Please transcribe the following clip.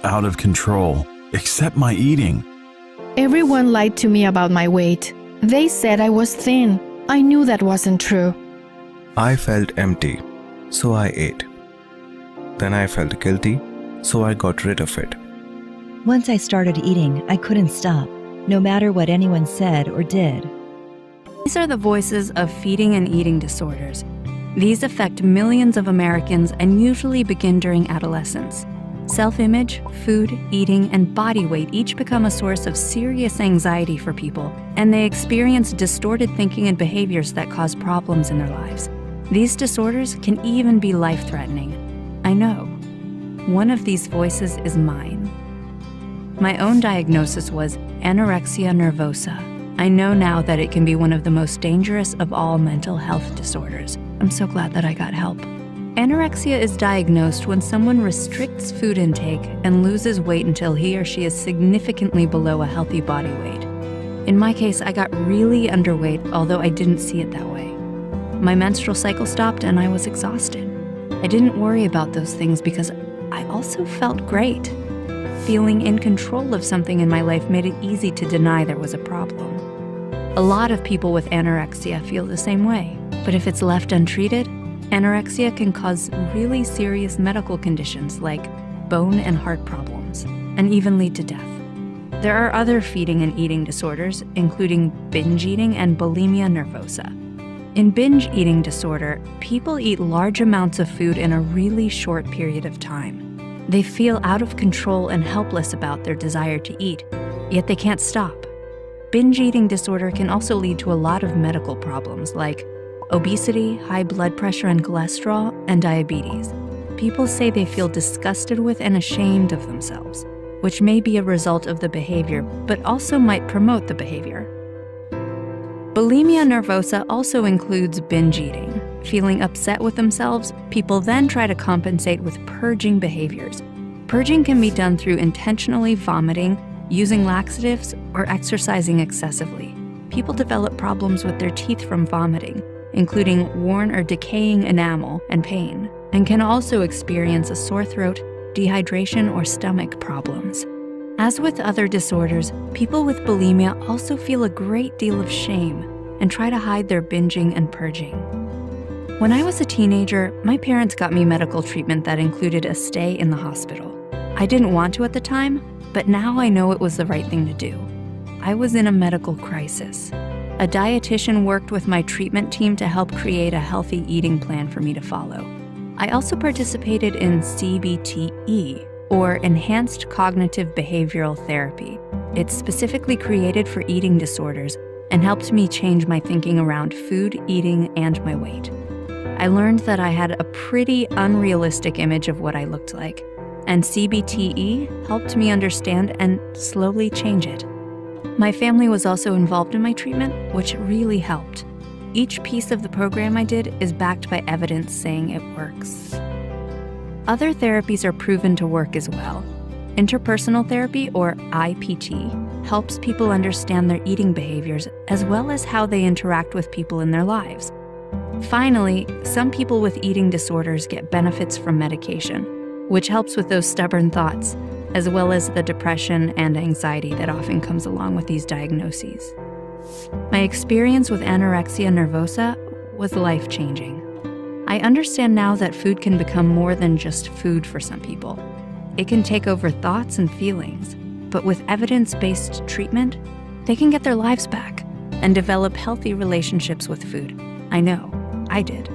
out of control, except my eating. Everyone lied to me about my weight. They said I was thin. I knew that wasn't true. I felt empty, so I ate. Then I felt guilty, so I got rid of it. Once I started eating, I couldn't stop, no matter what anyone said or did. These are the voices of feeding and eating disorders. These affect millions of Americans and usually begin during adolescence. Self-image, food, eating, and body weight each become a source of serious anxiety for people, and they experience distorted thinking and behaviors that cause problems in their lives. These disorders can even be life-threatening. I know. One of these voices is mine. My own diagnosis was anorexia nervosa. I know now that it can be one of the most dangerous of all mental health disorders. I'm so glad that I got help. Anorexia is diagnosed when someone restricts food intake and loses weight until he or she is significantly below a healthy body weight. In my case, I got really underweight, although I didn't see it that way. My menstrual cycle stopped and I was exhausted. I didn't worry about those things because I also felt great. Feeling in control of something in my life made it easy to deny there was a problem. A lot of people with anorexia feel the same way, but if it's left untreated, anorexia can cause really serious medical conditions like bone and heart problems, and even lead to death. There are other feeding and eating disorders, including binge eating and bulimia nervosa. In binge eating disorder, people eat large amounts of food in a really short period of time. They feel out of control and helpless about their desire to eat, yet they can't stop. Binge eating disorder can also lead to a lot of medical problems like obesity, high blood pressure and cholesterol, and diabetes. People say they feel disgusted with and ashamed of themselves, which may be a result of the behavior, but also might promote the behavior. Bulimia nervosa also includes binge eating. Feeling upset with themselves, people then try to compensate with purging behaviors. Purging can be done through intentionally vomiting, using laxatives, or exercising excessively. People develop problems with their teeth from vomiting, including worn or decaying enamel and pain, and can also experience a sore throat, dehydration, or stomach problems. As with other disorders, people with bulimia also feel a great deal of shame and try to hide their binging and purging. When I was a teenager, my parents got me medical treatment that included a stay in the hospital. I didn't want to at the time, but now I know it was the right thing to do. I was in a medical crisis. A dietitian worked with my treatment team to help create a healthy eating plan for me to follow. I also participated in CBTE, or Enhanced Cognitive Behavioral Therapy. It's specifically created for eating disorders and helped me change my thinking around food, eating, and my weight. I learned that I had a pretty unrealistic image of what I looked like, and CBTE helped me understand and slowly change it. My family was also involved in my treatment, which really helped. Each piece of the program I did is backed by evidence saying it works. Other therapies are proven to work as well. Interpersonal therapy, or IPT, helps people understand their eating behaviors as well as how they interact with people in their lives. Finally, some people with eating disorders get benefits from medication, which helps with those stubborn thoughts, as well as the depression and anxiety that often comes along with these diagnoses. My experience with anorexia nervosa was life-changing. I understand now that food can become more than just food for some people. It can take over thoughts and feelings, but with evidence-based treatment, they can get their lives back and develop healthy relationships with food. I know, I did.